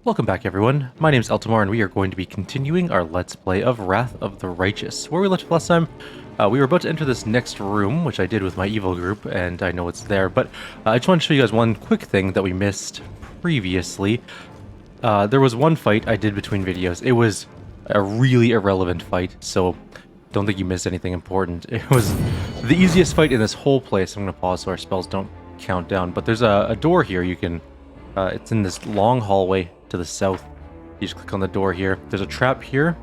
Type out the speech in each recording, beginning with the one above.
Welcome back everyone, my name is Eltimar and we are going to be continuing our Let's Play of Wrath of the Righteous. Where we left last time, we were about to enter this next room, which I did with my evil group, and I know it's there, but I just want to show you guys one quick thing that we missed previously. There was one fight I did between videos. It was a really irrelevant fight, so don't think you missed anything important. It was the easiest fight in this whole place. I'm going to pause so our spells don't count down, but there's a door here you can... it's in this long hallway to the south. You just click on the door here. There's a trap here,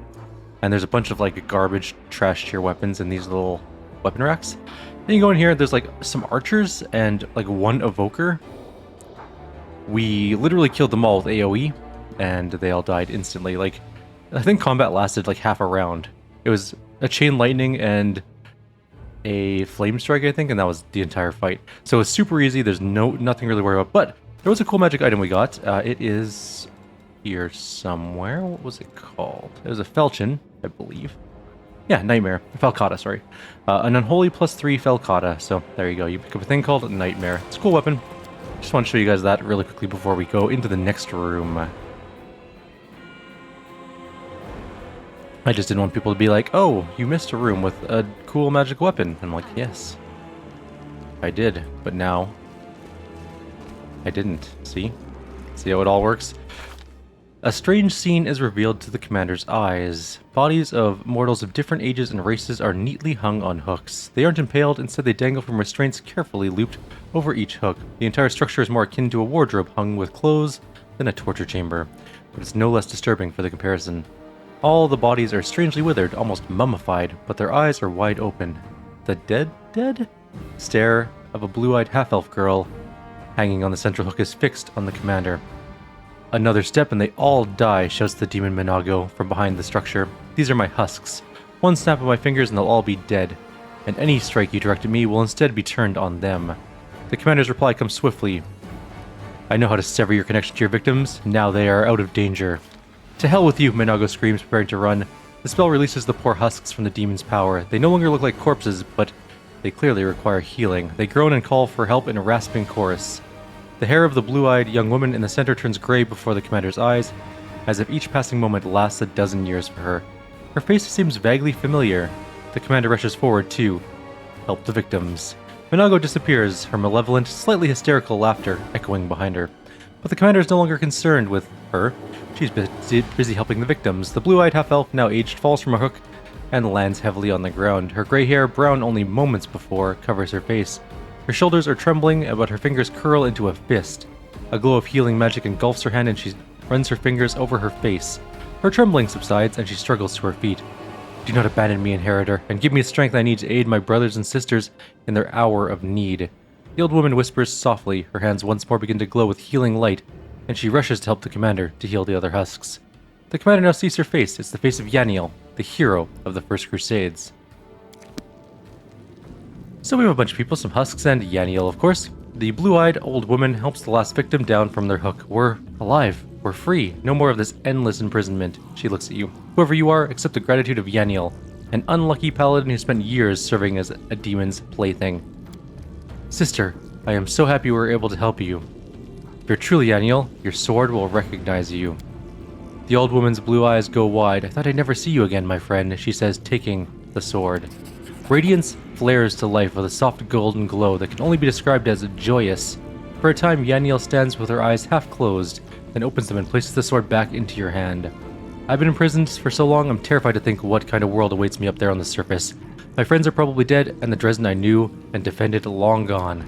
and there's a bunch of like garbage trash tier weapons in these little weapon racks. Then you go in here, there's like some archers and like one evoker. We literally killed them all with AoE, and they all died instantly. Like, I think combat lasted like half a round. It was a chain lightning and a flame strike, I think, and that was the entire fight. So it's super easy. There's nothing really to worry about, but there was a cool magic item we got. It is here somewhere. What was it called? It was a falchion, I believe. Yeah, Nightmare. Falcata, sorry. An unholy +3 Falcata. So there you go. You pick up a thing called Nightmare. It's a cool weapon. Just want to show you guys that really quickly before we go into the next room. I just didn't want people to be like, oh, you missed a room with a cool magic weapon. I'm like, yes, I did. But now I didn't. See how it all works? A strange scene is revealed to the commander's eyes. Bodies of mortals of different ages and races are neatly hung on hooks. They aren't impaled, instead they dangle from restraints carefully looped over each hook. The entire structure is more akin to a wardrobe hung with clothes than a torture chamber, but it's no less disturbing for the comparison. All the bodies are strangely withered, almost mummified, but their eyes are wide open. The dead stare of a blue-eyed half-elf girl hanging on the central hook is fixed on the commander. Another step and they all die, shouts the demon Minago from behind the structure. These are my husks. One snap of my fingers and they'll all be dead, and any strike you direct at me will instead be turned on them. The commander's reply comes swiftly. I know how to sever your connection to your victims. Now they are out of danger. To hell with you, Minago screams, preparing to run. The spell releases the poor husks from the demon's power. They no longer look like corpses, but they clearly require healing. They groan and call for help in a rasping chorus. The hair of the blue-eyed young woman in the center turns gray before the commander's eyes, as if each passing moment lasts a dozen years for her. Her face seems vaguely familiar. The commander rushes forward to help the victims. Minago disappears, her malevolent, slightly hysterical laughter echoing behind her. But the commander is no longer concerned with her. She's busy helping the victims. The blue-eyed half-elf, now aged, falls from a hook and lands heavily on the ground. Her gray hair, brown only moments before, covers her face. Her shoulders are trembling, but her fingers curl into a fist. A glow of healing magic engulfs her hand and she runs her fingers over her face. Her trembling subsides and she struggles to her feet. Do not abandon me, inheritor, and give me the strength I need to aid my brothers and sisters in their hour of need. The old woman whispers softly, her hands once more begin to glow with healing light, and she rushes to help the commander to heal the other husks. The commander now sees her face. It's the face of Yaniel, the hero of the First Crusades. So we have a bunch of people, some husks and Yaniel, of course. The blue-eyed old woman helps the last victim down from their hook. We're alive. We're free. No more of this endless imprisonment. She looks at you. Whoever you are, accept the gratitude of Yaniel, an unlucky paladin who spent years serving as a demon's plaything. Sister, I am so happy we were able to help you. If you're truly Yaniel, your sword will recognize you. The old woman's blue eyes go wide. I thought I'd never see you again, my friend, she says, taking the sword. Radiance flares to life with a soft golden glow that can only be described as joyous. For a time, Yaniel stands with her eyes half closed, then opens them and places the sword back into your hand. I've been imprisoned for so long, I'm terrified to think what kind of world awaits me up there on the surface. My friends are probably dead, and the Dresden I knew and defended long gone.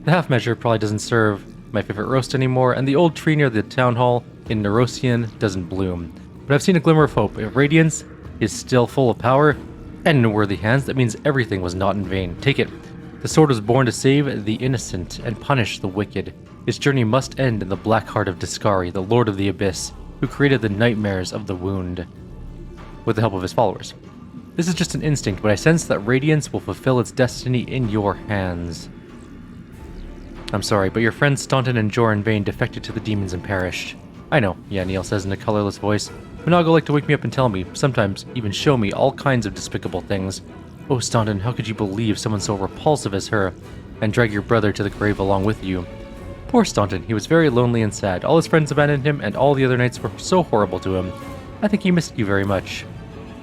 The half measure probably doesn't serve my favorite roast anymore, and the old tree near the town hall in Nerosian doesn't bloom. But I've seen a glimmer of hope. If Radiance is still full of power and in worthy hands, that means everything was not in vain. Take it. The sword was born to save the innocent and punish the wicked. Its journey must end in the black heart of Discari, the Lord of the Abyss, who created the nightmares of the wound, with the help of his followers. This is just an instinct, but I sense that Radiance will fulfill its destiny in your hands. I'm sorry, but your friends Staunton and Joran Vane defected to the demons and perished. I know, Yaniel says in a colorless voice. Minago like to wake me up and tell me, sometimes even show me, all kinds of despicable things. Oh, Staunton, how could you believe someone so repulsive as her, and drag your brother to the grave along with you? Poor Staunton, he was very lonely and sad. All his friends abandoned him, and all the other knights were so horrible to him. I think he missed you very much.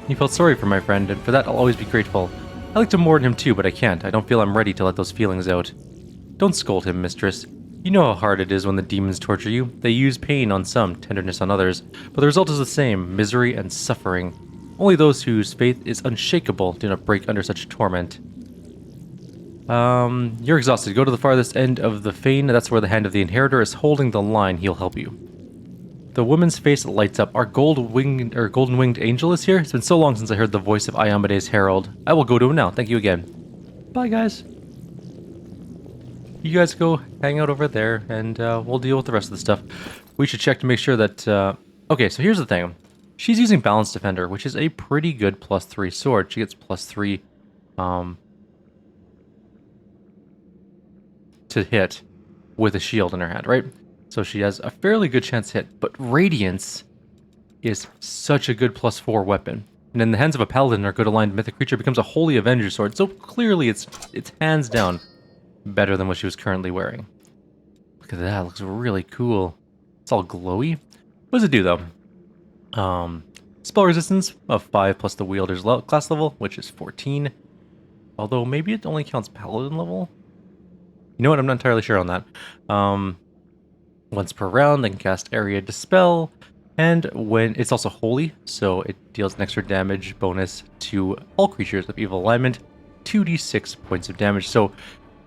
He felt sorry for my friend, and for that I'll always be grateful. I like to mourn him too, but I can't. I don't feel I'm ready to let those feelings out. Don't scold him, mistress. You know how hard it is when the demons torture you. They use pain on some, tenderness on others, but the result is the same, misery and suffering. Only those whose faith is unshakable do not break under such torment. You're exhausted. Go to the farthest end of the Fane. That's where the hand of the Inheritor is holding the line. He'll help you. The woman's face lights up. Our golden-winged angel is here. It's been so long since I heard the voice of Iomede's herald. I will go to him now. Thank you again. Bye, guys. You guys go hang out over there, and we'll deal with the rest of the stuff. We should check to make sure that... Okay, so here's the thing. She's using Balanced Defender, which is a pretty good +3 sword. She gets +3 to hit with a shield in her hand, right? So she has a fairly good chance to hit. But Radiance is such a good +4 weapon. And in the hands of a paladin or good aligned mythic creature, it becomes a holy avenger sword. So clearly it's hands down better than what she was currently wearing. Look at that, it looks really cool. It's all glowy. What does it do though? Spell resistance of 5 plus the wielder's class level, which is 14. Although maybe it only counts paladin level. You know what, I'm not entirely sure on that. Once per round, they can cast Area Dispel, and when it's also holy, so it deals an extra damage bonus to all creatures of evil alignment, 2d6 points of damage. So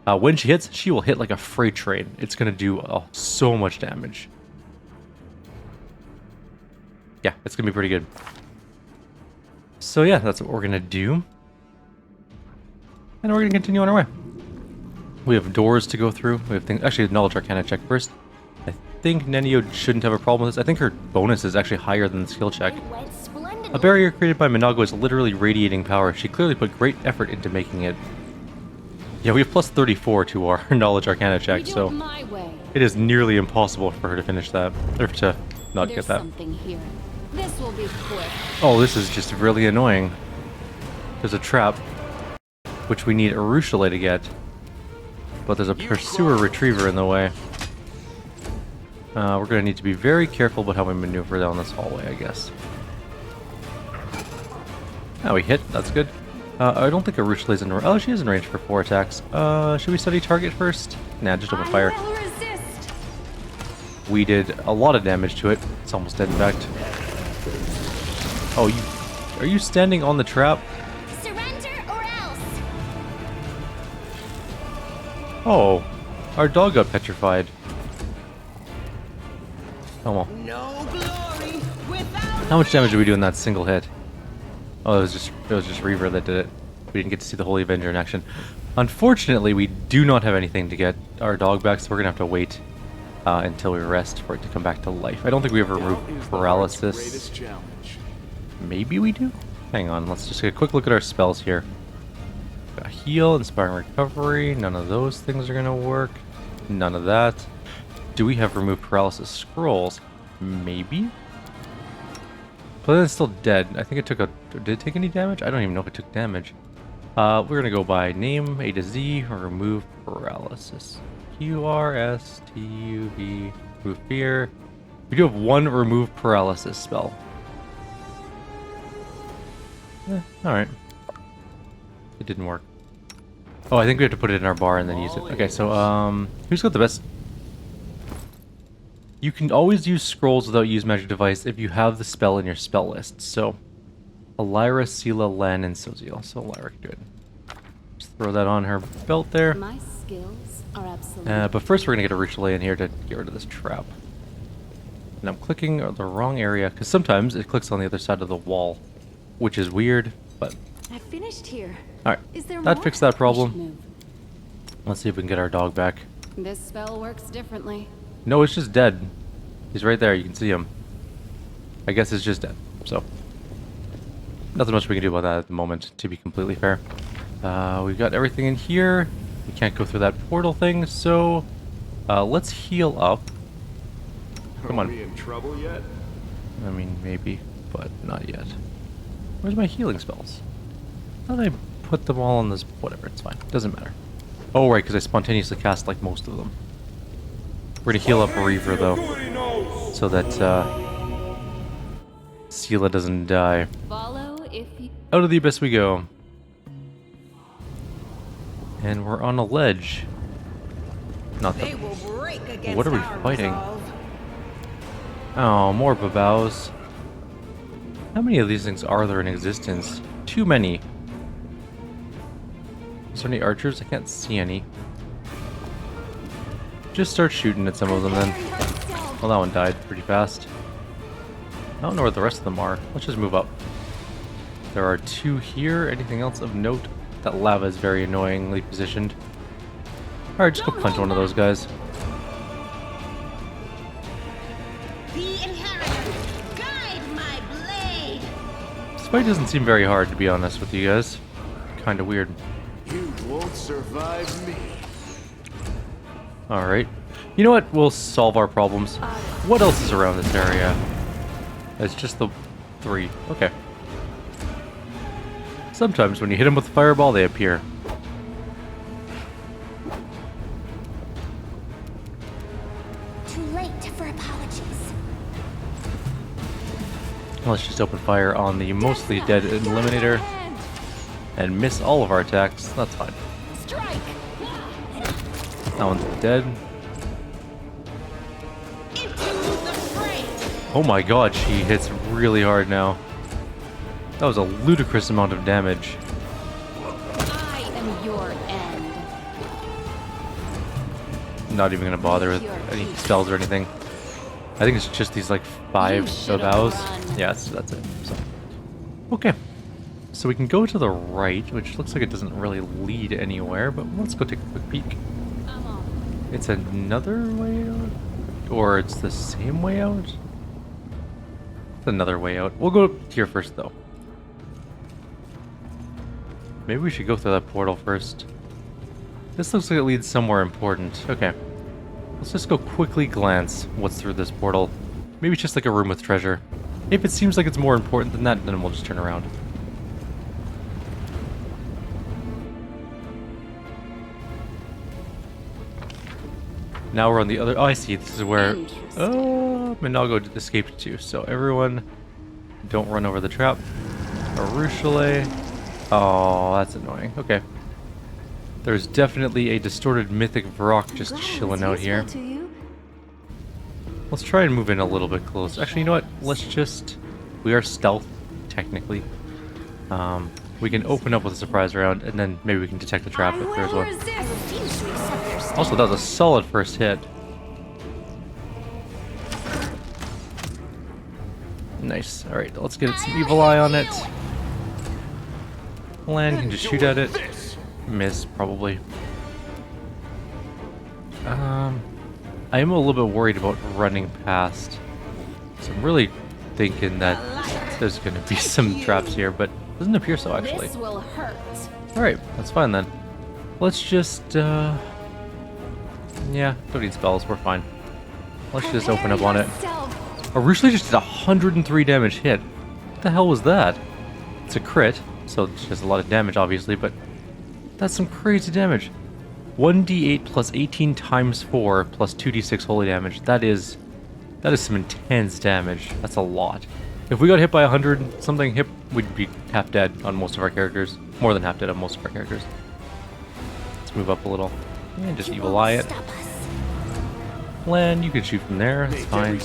when she hits, she will hit like a freight train. It's going to do so much damage. Yeah, it's going to be pretty good. So yeah, that's what we're going to do. And we're going to continue on our way. We have doors to go through. We have things. Actually, Knowledge Arcana check first. I think Nenio shouldn't have a problem with this. I think her bonus is actually higher than the skill check. A barrier created by Minago is literally radiating power. She clearly put great effort into making it. Yeah, we have +34 to our Knowledge Arcana check, so it is nearly impossible for her to finish that, or to not get that. Here. This will be quick. Oh, this is just really annoying. There's a trap, which we need Arushale to get. But there's a Pursuer Retriever in the way. We're going to need to be very careful about how we maneuver down this hallway, I guess. Oh, we hit. That's good. I don't think Arushale's in range. Oh, she is in range for 4 attacks. Should we study target first? Nah, just open fire. We did a lot of damage to it. It's almost dead, in fact. Oh, are you standing on the trap? Oh, our dog got petrified. Oh well. No glory without How much damage did we do in that single hit? Oh, it was just Reaver that did it. We didn't get to see the Holy Avenger in action. Unfortunately, we do not have anything to get our dog back, so we're gonna have to wait until we rest for it to come back to life. I don't think we ever removed paralysis. Maybe we do? Hang on, let's just get a quick look at our spells here. Got heal, inspiring recovery, none of those things are gonna work. None of that. Do we have remove paralysis scrolls? Maybe? But then it's still dead. I think it took did it take any damage? I don't even know if it took damage. We're gonna go by name, A to Z, remove paralysis. QRSTUV, remove fear. We do have one remove paralysis spell. Alright. It didn't work. Oh, I think we have to put it in our bar and then use it. Okay, so, who's got the best? You can always use scrolls without use magic device if you have the spell in your spell list. So, Elira, Sela, Len, and Soziel. So Elira can do it. Just throw that on her belt there. My skills are absolute. But first we're going to get a Arushale in here to get rid of this trap. And I'm clicking the wrong area, because sometimes it clicks on the other side of the wall, which is weird, but... I finished here. Alright, that fixed that problem. Let's see if we can get our dog back. This spell works differently. No, it's just dead. He's right there, you can see him. I guess it's just dead, so... Nothing much we can do about that at the moment, to be completely fair. We've got everything in here. We can't go through that portal thing, so... let's heal up. Come on. Are we in trouble yet? I mean, maybe, but not yet. Where's my healing spells? How did I put them all on this? Whatever, it's fine. Doesn't matter. Oh, right, because I spontaneously cast like most of them. We're gonna heal up Reaver though, so that Sela doesn't die. Follow if you... Out of the abyss we go. And we're on a ledge. Not They the... will break against What are we our fighting? resolve. Oh, more babaus. How many of these things are there in existence? Too many. Is there any archers? I can't see any. Just start shooting at some of them then. Well, that one died pretty fast. I don't know where the rest of them are. Let's just move up. There are 2 here. Anything else of note? That lava is very annoyingly positioned. Alright, just go punch one of those guys. The inheritor, guide my blade. This fight doesn't seem very hard, to be honest with you guys. Kinda weird. You won't survive me. Alright. You know what? We'll solve our problems. What else is around this area? It's just the 3. Okay. Sometimes when you hit them with a fireball, they appear. Too late for apologies. Let's just open fire on the mostly dead Eliminator and miss all of our attacks. That's fine. Strike! That one's dead. Into the fray. Oh my god, she hits really hard now. That was a ludicrous amount of damage. I am your end. Not even gonna bother with any spells or anything. I think it's just these like 5 bows. Yes, that's it. So. Okay. So we can go to the right, which looks like it doesn't really lead anywhere, but let's go take a quick peek. I'm on. It's another way out? Or it's the same way out? It's another way out. We'll go here first though. Maybe we should go through that portal first. This looks like it leads somewhere important. Okay. Let's just go quickly glance what's through this portal. Maybe it's just like a room with treasure. If it seems like it's more important than that, then we'll just turn around. Now we're on the other... Oh, I see. This is where... Oh, Minago escaped too. So everyone, don't run over the trap. Arushale. Oh, that's annoying. Okay. There's definitely a distorted Mythic Murack just chilling out here. Let's try and move in a little bit close. Actually, you know what? Let's just... We are stealth, technically. We can open up with a surprise round, and then maybe we can detect the trap if there's one. Also, that was a solid first hit. Nice. Alright, let's get some Evil Eye on it. Land can just shoot at it. Miss, probably. I am a little bit worried about running past. So I'm really thinking that there's going to be some traps here, but it doesn't appear so, actually. This will hurt. Alright, that's fine then. Let's just, yeah, don't need spells, we're fine. Let's just open up on it. Arushale just did 103 damage hit. What the hell was that? It's a crit, so it's just a lot of damage, obviously, but that's some crazy damage. 1d8 plus 18 times 4 plus 2d6 holy damage. That is some intense damage. That's a lot. If we got hit by 100 something hit, we'd be half dead on most of our characters. More than half dead on most of our characters. Let's move up a little. And just Evil Eye it. Land, you can shoot from there, that's fine.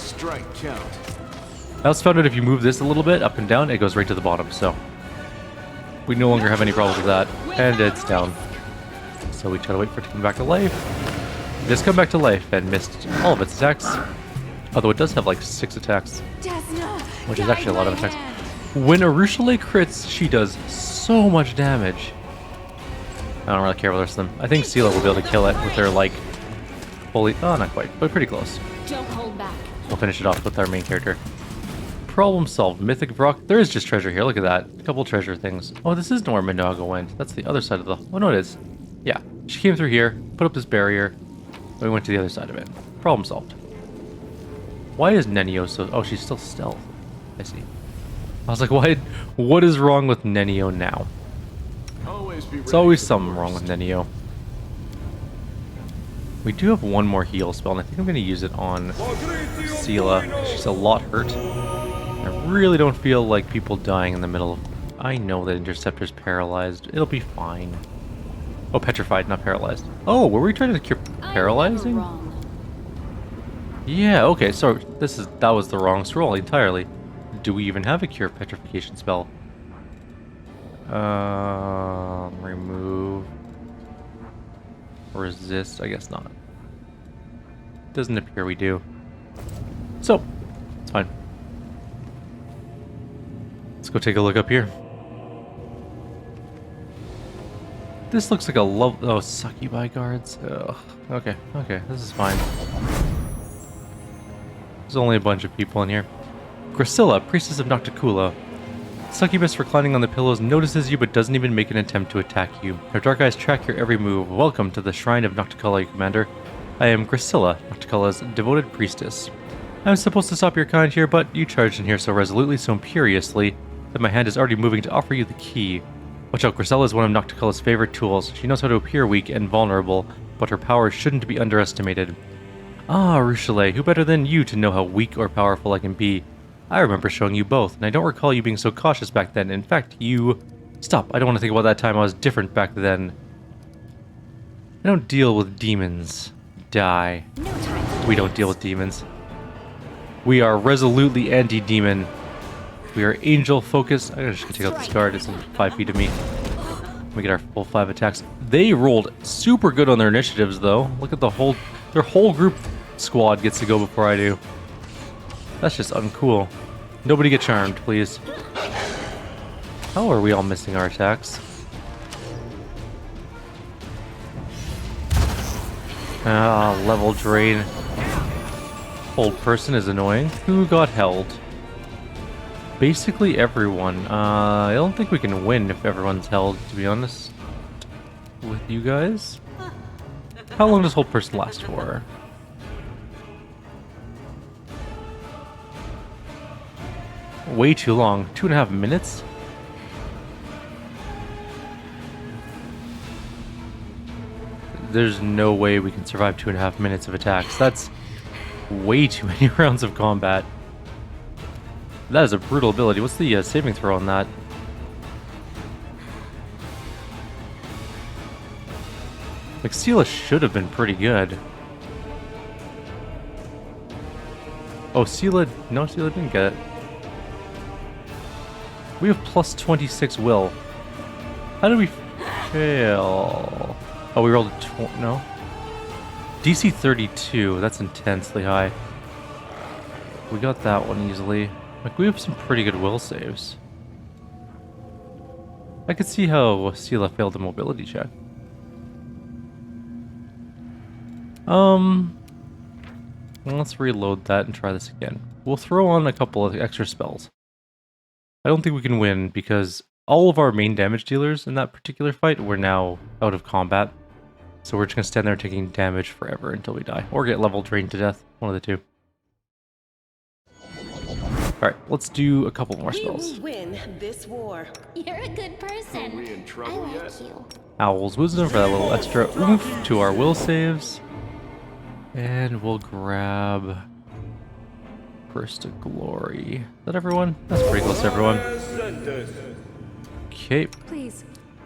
I also found out if you move this a little bit, up and down, it goes right to the bottom, so... We no longer have any problems with that. And it's down. So we try to wait for it to come back to life. It does come back to life and missed all of its attacks. Although it does have like 6 attacks. Which is actually a lot of attacks. When Arushale crits, she does so much damage. I don't really care about the rest of them. I think Sela will be able to kill it with her like... fully... Oh, not quite, but pretty close. Don't hold back. We'll finish it off with our main character. Problem solved. Mythic Murack. There is just treasure here. Look at that. A couple treasure things. Oh, this isn't where Minago went. That's the other side of the... Oh, no, it is. Yeah. She came through here, put up this barrier, and we went to the other side of it. Problem solved. Why is Nenio so... Oh, she's still stealth. I see. I was like, why... What is wrong with Nenio now? It's always something wrong with Nenio. We do have one more heal spell, and I think I'm going to use it on Sela. She's a lot hurt. I really don't feel like people dying in the middle of... I know that Interceptor's paralyzed. It'll be fine. Oh, petrified, not paralyzed. Oh, were we trying to cure paralyzing? Wrong. Yeah, okay, so that was the wrong scroll entirely. Do we even have a cure petrification spell? Remove. Resist, I guess not. Doesn't appear we do. So, it's fine. Let's go take a look up here. This looks like a oh, succubi guards. Ugh. Okay, this is fine. There's only a bunch of people in here. Gracilla, priestess of Nocticula. Succubus reclining on the pillows notices you but doesn't even make an attempt to attack you. Her dark eyes track your every move. Welcome to the Shrine of Nocticula, Commander. I am Gracilla, Nocticula's devoted priestess. I'm supposed to stop your kind here, but you charged in here so resolutely, so imperiously, that my hand is already moving to offer you the key. Watch out, Gracilla is one of Nocticula's favorite tools. She knows how to appear weak and vulnerable, but her power shouldn't be underestimated. Ah, Ruchelet, who better than you to know how weak or powerful I can be? I remember showing you both, and I don't recall you being so cautious back then. In fact, you... Stop, I don't want to think about that time. I was different back then. I don't deal with demons. Die. We don't deal with demons. We are resolutely anti-demon. We are angel focused. I'm just gonna take out this guard. It's 5 feet of me. We get our full 5 attacks. They rolled super good on their initiatives, though. Look at their whole group squad gets to go before I do. That's just uncool. Nobody get charmed, please. How are we all missing our attacks? Ah, level drain. Hold person is annoying. Who got held? Basically everyone. I don't think we can win if everyone's held, to be honest. With you guys? How long does hold person last for? Way too long. 2.5 minutes? There's no way we can survive 2.5 minutes of attacks. That's way too many rounds of combat. That is a brutal ability. What's the saving throw on that? Like, Sela should have been pretty good. Oh, Sela... No, Sela didn't get it. We have plus 26 will. How did we fail? Oh, we rolled a no? DC 32. That's intensely high. We got that one easily. Like, we have some pretty good will saves. I could see how Sela failed the mobility check. Let's reload that and try this again. We'll throw on a couple of extra spells. I don't think we can win because all of our main damage dealers in that particular fight were now out of combat. So we're just going to stand there taking damage forever until we die. Or get level drained to death. One of the two. Alright, let's do a couple more spells. We will win this war. You're a good person. Are we in trouble I like yet? you. Owl's Wisdom for that little extra oomph to our will saves. And we'll grab Burst of Glory. Is that everyone? That's pretty close to everyone. Okay. Please,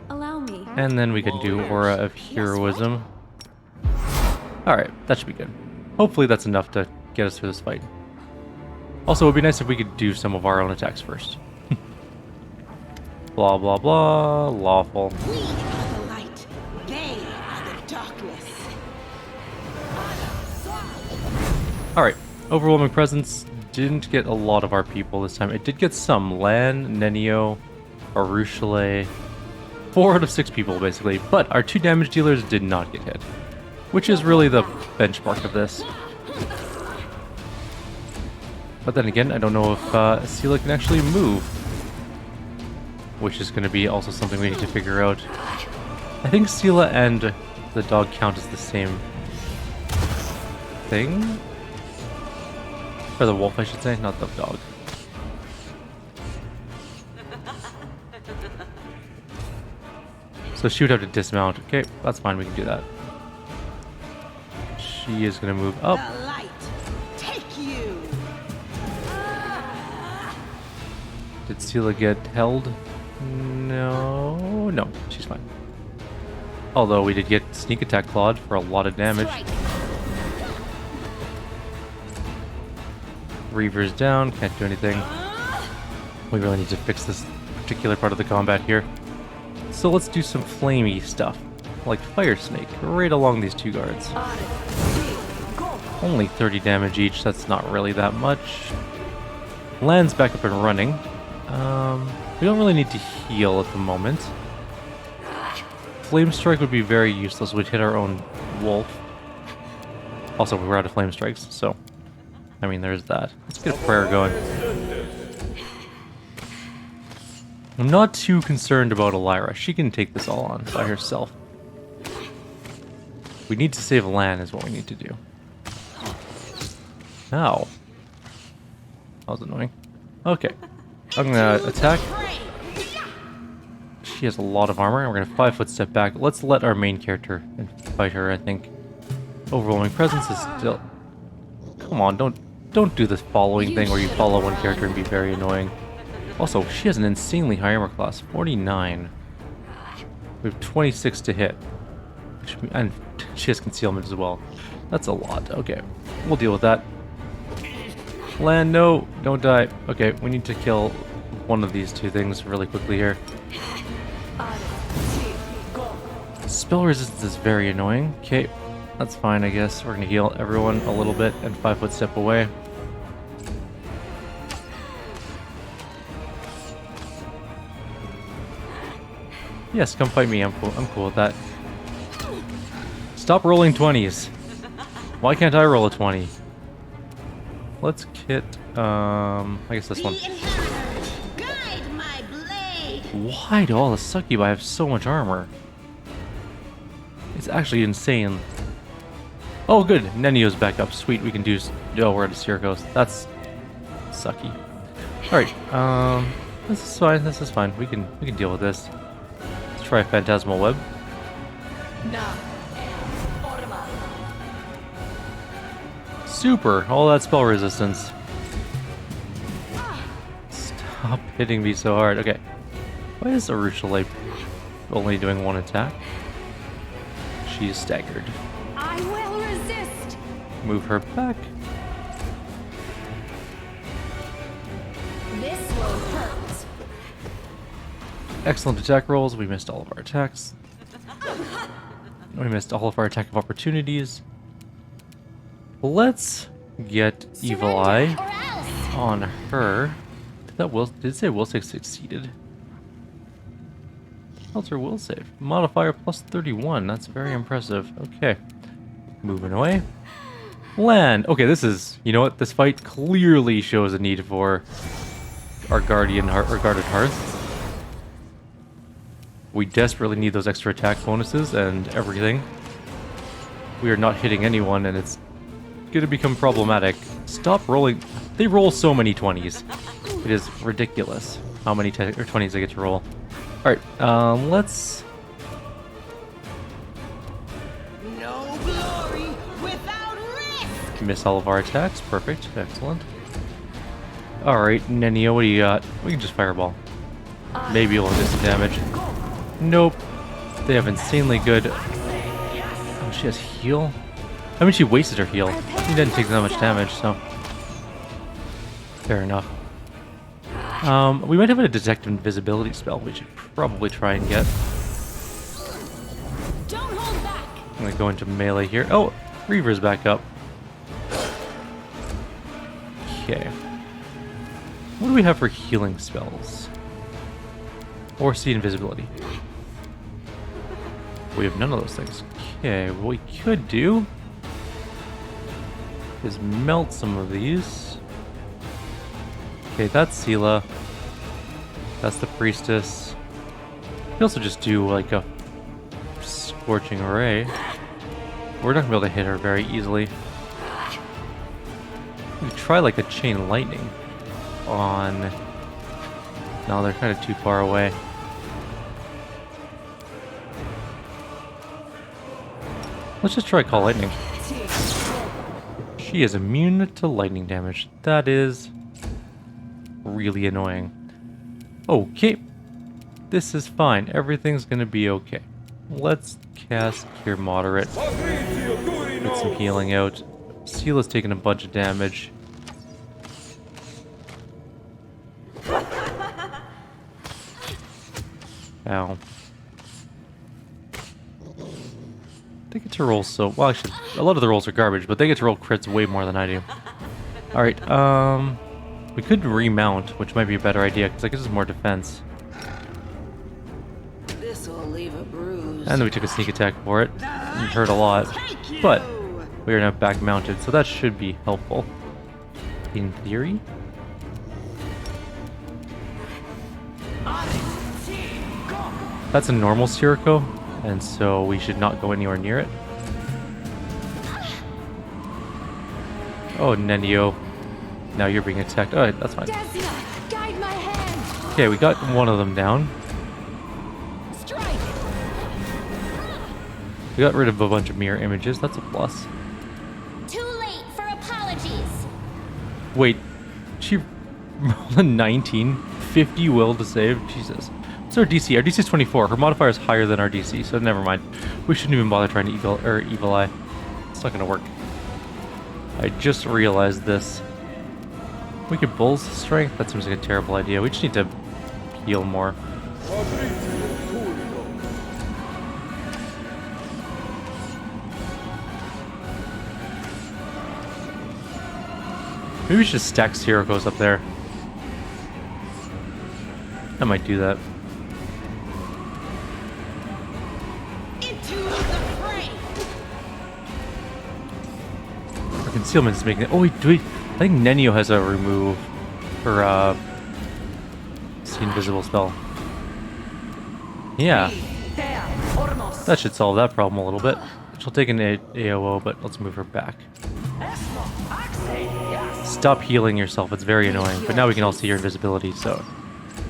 allow me. And then we can do Aura of Heroism. Alright, that should be good. Hopefully that's enough to get us through this fight. Also, it would be nice if we could do some of our own attacks first. Blah, blah, blah. Lawful. We are the light. They are the darkness. Alright, Overwhelming Presence didn't get a lot of our people this time. It did get some. Lan, Nenio, Arushale. 4 out of 6 people, basically. But our 2 damage dealers did not get hit. Which is really the benchmark of this. But then again, I don't know if Sela can actually move. Which is going to be also something we need to figure out. I think Sela and the dog count as the same thing? Or the wolf, I should say, not the dog. So she would have to dismount. Okay, that's fine, we can do that. She is gonna move up. The light, take you. Did Sela get held? No, she's fine. Although we did get sneak attack clawed for a lot of damage. Strike. Reaver's down, can't do anything. We really need to fix this particular part of the combat here. So let's do some flamey stuff, like Fire Snake, right along these two guards. Only 30 damage each, that's not really that much. Land's back up and running. We don't really need to heal at the moment. Flame Strike would be very useless, we'd hit our own wolf. Also, we're out of Flame Strikes, so... I mean, there's that. Let's get a prayer going. I'm not too concerned about Elira. She can take this all on by herself. We need to save Lan is what we need to do. Ow. That was annoying. Okay. I'm gonna attack. She has a lot of armor, and we're gonna 5-foot step back. Let's let our main character fight her, I think. Overwhelming presence is still... Come on, don't do this following thing where you follow one character and be very annoying. Also, she has an insanely high armor class, 49. We have 26 to hit. And she has concealment as well. That's a lot. Okay, we'll deal with that. Lan, no, don't die. Okay, we need to kill one of these two things really quickly here. Spell resistance is very annoying. Okay, that's fine, I guess. We're gonna heal everyone a little bit and 5-foot step away. Yes, come fight me. I'm cool with that. Stop rolling 20s. Why can't I roll a 20? Let's get I guess this one. Guide my blade. Why do all the succubi have so much armor? It's actually insane. Oh, good. Nenio's back up. Sweet. We can do. Oh, we're at a Syracuse. That's sucky. All right. This is fine. This is fine. We can deal with this. Let's try Phantasmal Web. Super. All that spell resistance. Stop hitting me so hard. Okay. Why is Arusha only doing one attack? She is staggered. I will resist. Move her back. This will hurt. Excellent attack rolls. We missed all of our attacks. We missed all of our attack of opportunities. Let's get Evil Eye on her. Did it say will save succeeded? What's her will save? Modifier plus 31. That's very impressive. Okay. Moving away. Lan. Okay, this is... You know what? This fight clearly shows a need for our guarded hearth. We desperately need those extra attack bonuses and everything. We are not hitting anyone, and it's gonna become problematic. Stop rolling. They roll so many 20s. It is ridiculous how many 20s they get to roll. Alright, let's... No glory without risk. miss all of our attacks. Perfect. Excellent. Alright, Nenio, what do you got? We can just fireball. Maybe we'll get some damage. Nope. They have insanely good... Oh, she has heal? I mean, she wasted her heal. She didn't take that much damage, so... Fair enough. We might have a detect invisibility spell we should probably try and get. Don't hold back. I'm gonna go into melee here. Oh, Reaver's back up. Okay. What do we have for healing spells? Or see invisibility? We have none of those things. Okay, what we could do is melt some of these. Okay, that's Sela. That's the priestess. We can also just do like a scorching ray. We're not gonna be able to hit her very easily. We could try like a chain lightning on... No, they're kind of too far away. Let's just try call lightning. She is immune to lightning damage. That is really annoying. Okay. This is fine. Everything's gonna be okay. Let's cast Cure Moderate. Get some healing out. Seela's taking a bunch of damage. Ow. They get to roll so... Well, actually, a lot of the rolls are garbage, but they get to roll crits way more than I do. Alright, we could remount, which might be a better idea, because that gives us more defense. This'll leave a bruise. And then we took a sneak attack for it. It hurt a lot. But we are now back mounted, so that should be helpful. In theory. That's a normal Sirocco, and so we should not go anywhere near it. Oh, Nenio. Now you're being attacked. Alright, that's fine. Desna, guide my hand. Okay, we got one of them down. Strike. We got rid of a bunch of mirror images. That's a plus. Too late for apologies. Wait, she rolled a 19? 50 will to save? Jesus. What's our DC? Our DC is 24. Her modifier is higher than our DC, so never mind. We shouldn't even bother trying to evil eye. It's not gonna work. I just realized this. We could Bull's Strength? That seems like a terrible idea. We just need to heal more. Maybe we should just stack Siroccos up there. I might do that. Into the fray. Our concealment is making it. Oh wait, do we? I think Nenio has a remove or see invisible spell. Yeah, that should solve that problem a little bit. She'll take an AOO, but let's move her back. Stop healing yourself, it's very annoying. But now we can all see your invisibility, so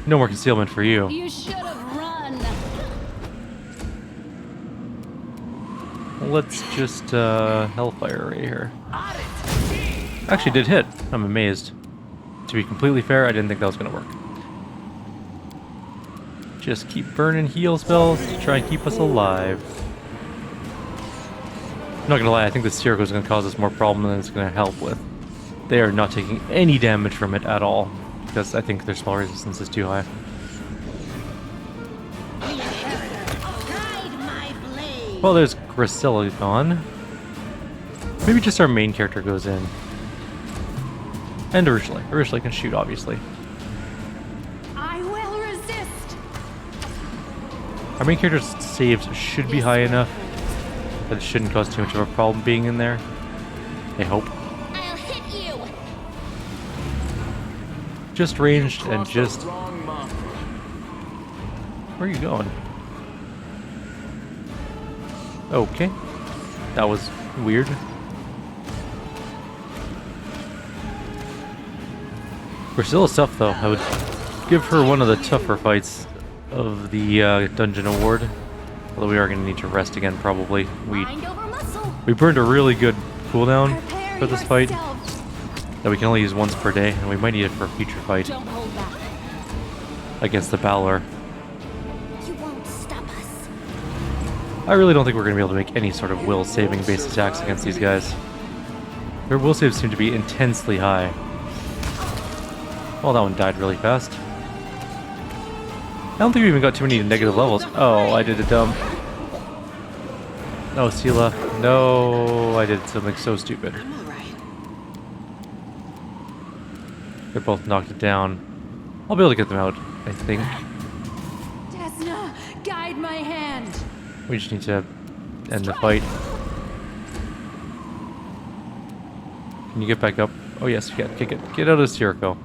no more concealment for you. You should have run. Let's just Hellfire Ray here. Actually did hit. I'm amazed. To be completely fair, I didn't think that was gonna work. Just keep burning heal spells to try and keep us alive. I'm not gonna lie, I think this Sirocco is gonna cause us more problem than it's gonna help with. They are not taking any damage from it at all, because I think their spell resistance is too high. Guide my blade. Well, there's Gracilla gone. Maybe just our main character goes in. And Ursula. Ursula can shoot, obviously. I will resist. Our main character's saves should be high enough that it shouldn't cause too much of a problem being in there. I hope. I'll hit you. Just ranged and Crossed just... the wrong mark. Where are you going? Okay. That was weird. Gracilla's tough though. I would give her one of the tougher fights of the dungeon award. Although we are going to need to rest again probably. Mind over muscle. We burned a really good cooldown Prepare for this fight yourselves. that we can only use once per day, and we might need it for a future fight Don't hold back. against the Balor. You won't stop us. I really don't think we're going to be able to make any sort of will saving based attacks against these guys. Their will saves seem to be intensely high. Well, that one died really fast. I don't think we even got too many negative levels. Oh, I did a dumb. No, Sela. No, I did something so stupid. I'm alright. They're both knocked down. I'll be able to get them out, I think. Desna, guide my hand. We just need to end the fight. Can you get back up? Oh yes, you can. Okay, get out of Sirocco.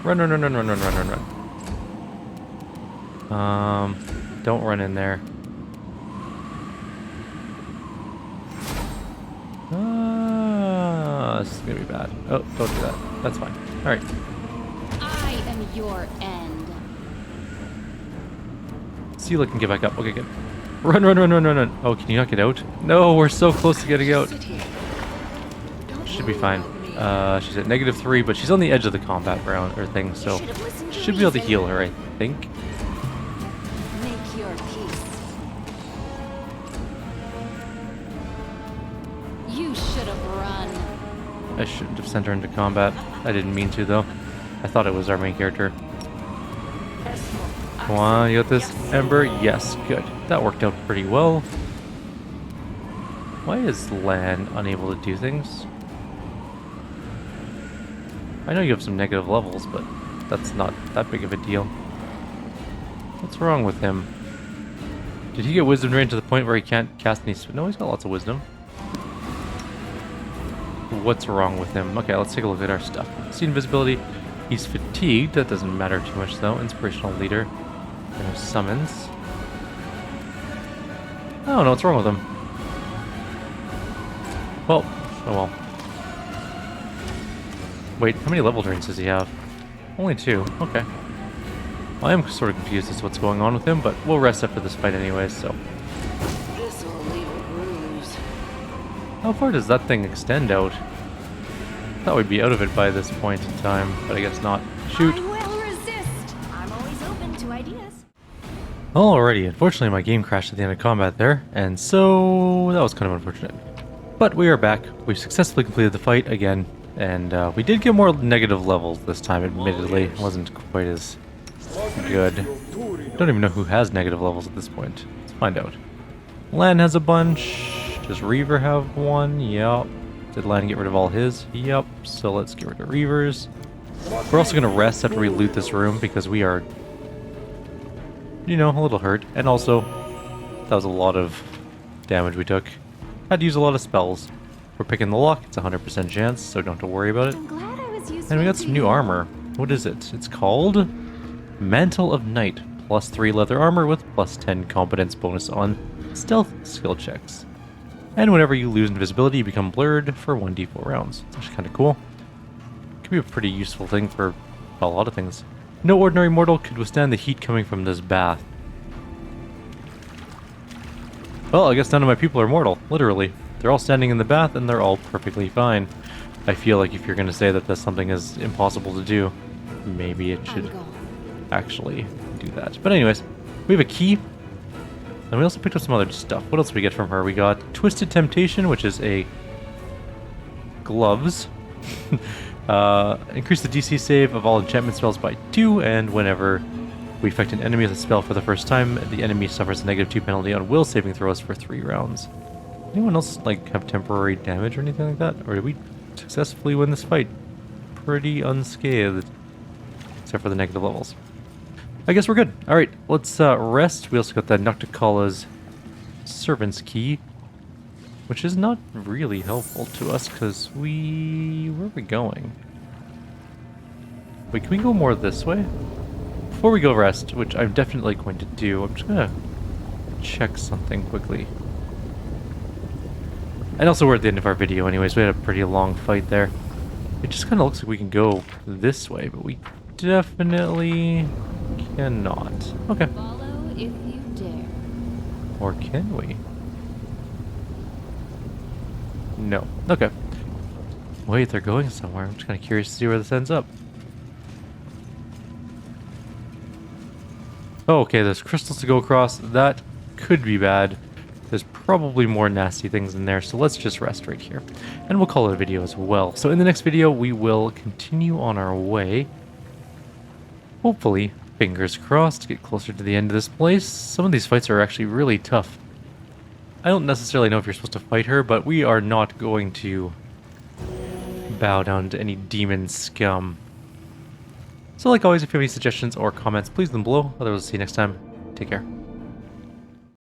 Run, run, run, run, run, run, run, run, run. Don't run in there. This is gonna be bad. Oh, don't do that. That's fine. Alright. I am your end. Sela can get back up. Okay, good. Run, run, run, run, run, run. Oh, can you not get out? No, we're so close to getting out. Sit here. Don't Should be fine. She's at -3, but she's on the edge of the combat round or thing, so should be able to heal her, I think. Make your peace. You should have run. I shouldn't have sent her into combat. I didn't mean to, though. I thought it was our main character. Come on, you got this, Ember? Yes, good. That worked out pretty well. Why is Lan unable to do things? I know you have some negative levels, but that's not that big of a deal. What's wrong with him? Did he get wisdom drained to the point where he can't cast any... No, he's got lots of wisdom. What's wrong with him? Okay, let's take a look at our stuff. See invisibility. He's fatigued. That doesn't matter too much, though. Inspirational leader. And summons. I don't know what's wrong with him. Well, oh well. Wait, how many level drains does he have? Only 2. Okay. Well, I am sort of confused as to what's going on with him, but we'll rest after this fight anyways, so. This'll leave a bruise. How far does that thing extend out? I thought we'd be out of it by this point in time, but I guess not. Shoot! I will resist. I'm always open to ideas. Alrighty, unfortunately my game crashed at the end of combat there, and so that was kind of unfortunate. But we are back. We've successfully completed the fight again, and we did get more negative levels this time, admittedly. It wasn't quite as good. Don't even know who has negative levels at this point. Let's find out. Lan has a bunch. Does Reaver have one? Yep. Did Lan get rid of all his? Yep. So let's get rid of Reaver's. We're also going to rest after we loot this room because we are, you know, a little hurt. And also, that was a lot of damage we took. Had to use a lot of spells. We're picking the lock. It's a 100% chance, so don't have to worry about it. I'm glad I was useful. And we got some new armor. What is it? It's called Mantle of Night. +3 leather armor with +10 competence bonus on stealth skill checks. And whenever you lose invisibility, you become blurred for 1d4 rounds. It's actually kind of cool. Could be a pretty useful thing for a lot of things. No ordinary mortal could withstand the heat coming from this bath. Well, I guess none of my people are mortal, literally. They're all standing in the bath and they're all perfectly fine. I feel like if you're going to say that something is impossible to do, maybe it should actually do that. But anyways, we have a key. And we also picked up some other stuff. What else did we get from her? We got Twisted Temptation, which is a gloves. Increase the DC save of all enchantment spells by 2, and whenever we affect an enemy with a spell for the first time, the enemy suffers a -2 penalty on will saving throws for 3 rounds. Anyone else like have temporary damage or anything like that? Or did we successfully win this fight pretty unscathed? Except for the negative levels. I guess we're good. Alright, let's rest. We also got the Nocticula's Servant's Key, which is not really helpful to us because we... Where are we going? Wait, can we go more this way? Before we go rest, which I'm definitely going to do, I'm just gonna check something quickly. And also we're at the end of our video anyways. We had a pretty long fight there. It just kind of looks like we can go this way, but we definitely cannot. Okay. Follow if you dare. Or can we? No. Okay. Wait, they're going somewhere. I'm just kind of curious to see where this ends up. Oh, okay, there's crystals to go across. That could be bad. There's probably more nasty things in there, so let's just rest right here. And we'll call it a video as well. So in the next video, we will continue on our way. Hopefully, fingers crossed, get closer to the end of this place. Some of these fights are actually really tough. I don't necessarily know if you're supposed to fight her, but we are not going to bow down to any demon scum. So like always, if you have any suggestions or comments, please leave them below. Otherwise, I'll see you next time. Take care.